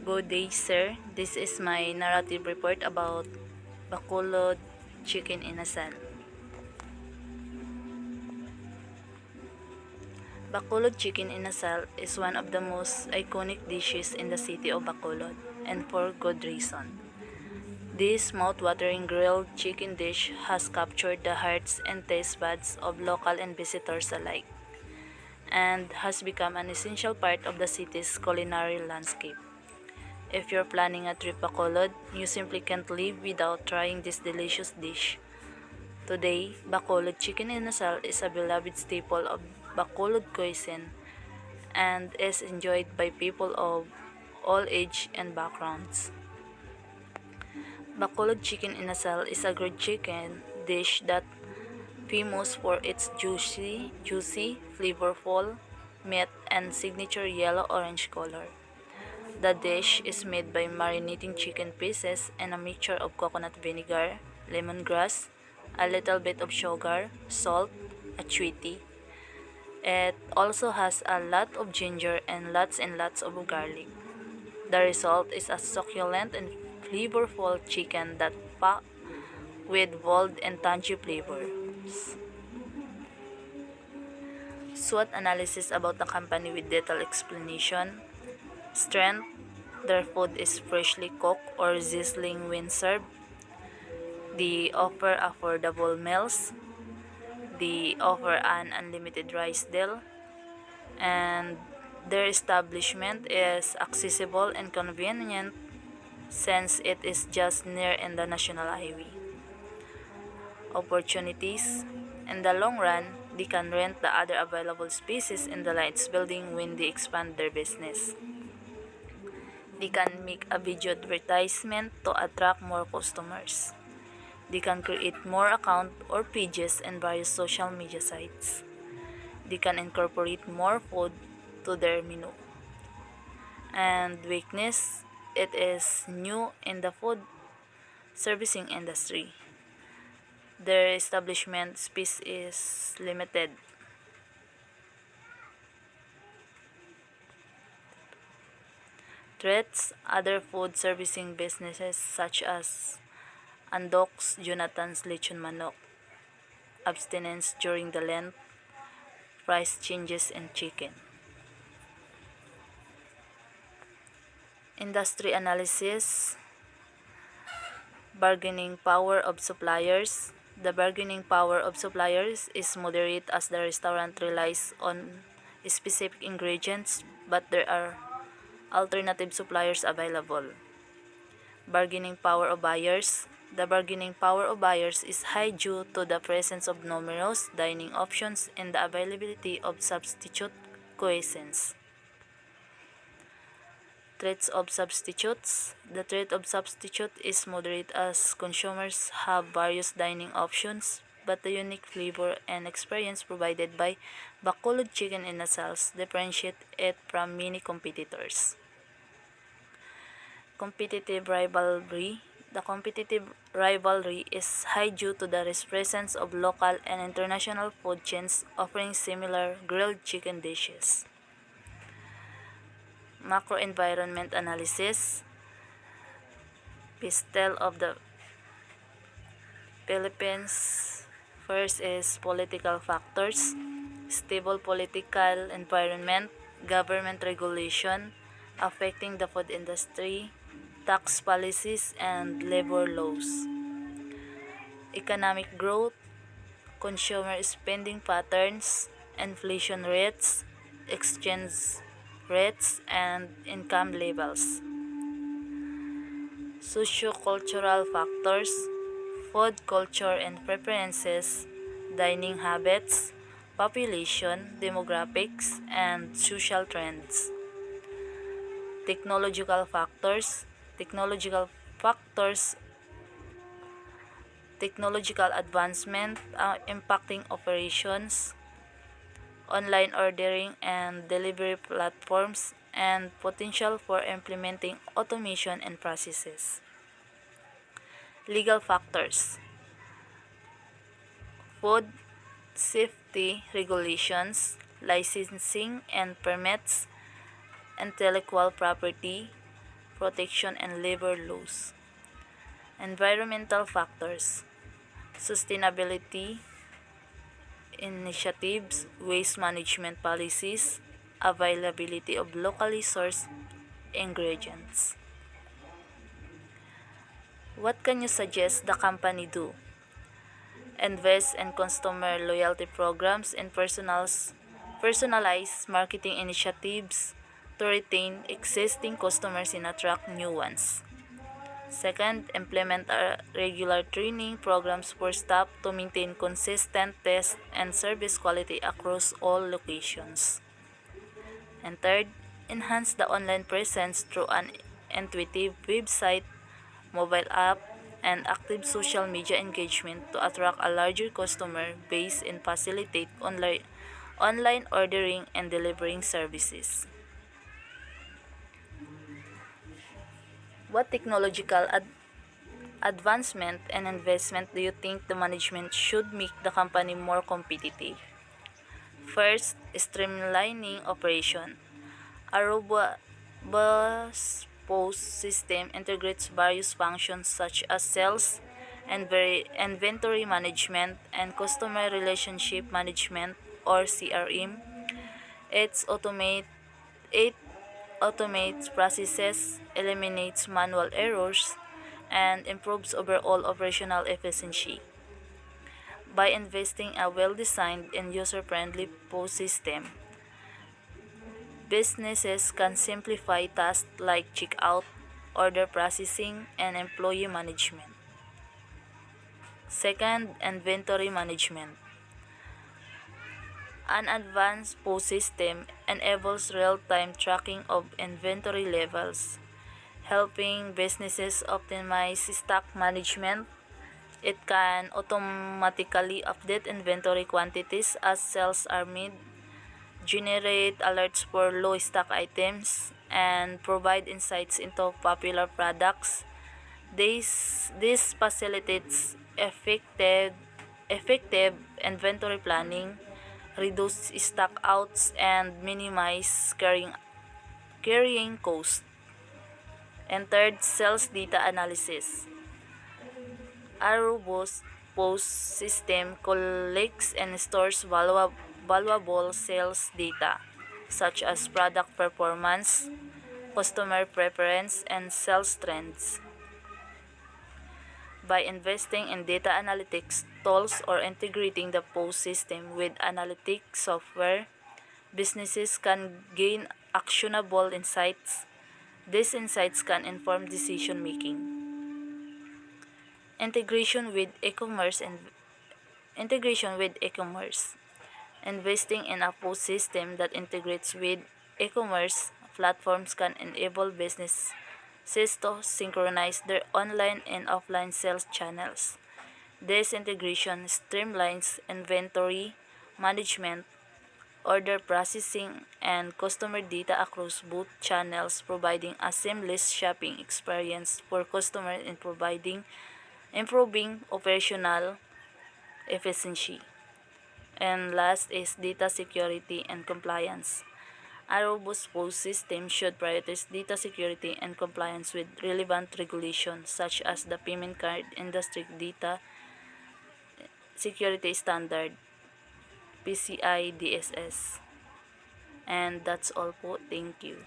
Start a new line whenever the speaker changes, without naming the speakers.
Good day, sir. This is my narrative report about Bacolod Chicken Inasal. Bacolod Chicken Inasal is one of the most iconic dishes in the city of Bacolod, and for good reason. This mouth-watering grilled chicken dish has captured the hearts and taste buds of local and visitors alike, and has become an essential part of the city's culinary landscape. If you're planning a trip Bacolod, you simply can't live without trying this delicious dish. Today, Bacolod chicken inasal is a beloved staple of Bacolod cuisine and is enjoyed by people of all age and backgrounds. Bacolod chicken inasal is a grilled chicken dish that famous for its juicy, flavorful meat and signature yellow-orange color. The dish is made by marinating chicken pieces and a mixture of coconut vinegar, lemongrass, a little bit of sugar, salt, a chwiti. It also has a lot of ginger and lots of garlic. The result is a succulent and flavorful chicken that packed with bold and tangy flavors. SWOT analysis about the company with detailed explanation. Strength: their food is freshly cooked or sizzling when served. They offer affordable meals. They offer an unlimited rice deal. And their establishment is accessible and convenient since it is just near in the national highway. Opportunities: in the long run, they can rent the other available spaces in the Lights building when they expand their business. They can make a video advertisement to attract more customers. They can create more accounts or pages in various social media sites. They can incorporate more food to their menu. And weakness: it is new in the food servicing industry. Their establishment space is limited. Threats: other food servicing businesses such as Andox, Jonathan's Lechon Manok, abstinence during the Lent, price changes in chicken. Industry analysis. Bargaining power of suppliers. The bargaining power of suppliers is moderate as the restaurant relies on specific ingredients, but there are alternative suppliers available. Bargaining power of buyers. The bargaining power of buyers is high due to the presence of numerous dining options and the availability of substitute cuisines. Threats of substitutes. The threat of substitute is moderate as consumers have various dining options, but the unique flavor and experience provided by Bacolod chicken inasals differentiate it from many competitors. Competitive rivalry. The competitive rivalry is high due to the presence of local and international food chains offering similar grilled chicken dishes. Macro environment analysis. Pistel of the Philippines. First is political factors. Stable political environment, government regulation affecting the food industry, tax policies, and labor laws. Economic growth, consumer spending patterns, inflation rates, exchange rates, and income levels. Socio-cultural factors, food culture and preferences, dining habits, population, demographics, and social trends. Technological factors, factors, technological advancement impacting operations, online ordering and delivery platforms, and potential for implementing automation and processes. Legal factors, food safety regulations, licensing and permits, intellectual property, protection, and labor laws. Environmental factors, sustainability initiatives, waste management policies, availability of locally sourced ingredients. What can you suggest the company do? Invest in customer loyalty programs and personalized marketing initiatives to retain existing customers and attract new ones. Second, implement regular training programs for staff to maintain consistent test and service quality across all locations. And third, enhance the online presence through an intuitive website, mobile app, and active social media engagement to attract a larger customer base and facilitate online ordering and delivering services. What technological advancement and investment do you think the management should make the company more competitive? First, streamlining operation. A robust POS system integrates various functions such as sales, inventory management, and customer relationship management or CRM. It's it automates processes, eliminates manual errors, and improves overall operational efficiency. By investing a well-designed and user-friendly POS system, businesses can simplify tasks like checkout, order processing, and employee management. Second, inventory management. An advanced POS system enables real-time tracking of inventory levels, helping businesses optimize stock management. It can automatically update inventory quantities as sales are made, generate alerts for low stock items, and provide insights into popular products. This facilitates effective inventory planning, reduce stock outs, and minimize carrying costs. And third, sales data analysis. A robust POS system collects and stores valuable sales data such as product performance, customer preference, and sales trends. By investing in data analytics tools or integrating the POS system with analytic software, businesses can gain actionable insights. These insights can inform decision making. Integration with e-commerce and integration with e-commerce. Investing in a POS system that integrates with e-commerce platforms can enable businesses to synchronize their online and offline sales channels. This integration streamlines inventory management, order processing, and customer data across both channels, providing a seamless shopping experience for customers and improving operational efficiency. And last is data security and compliance. A robust POS system should prioritize data security and compliance with relevant regulations such as the Payment Card Industry Data Security Standard, PCI DSS. And that's all po. Thank you.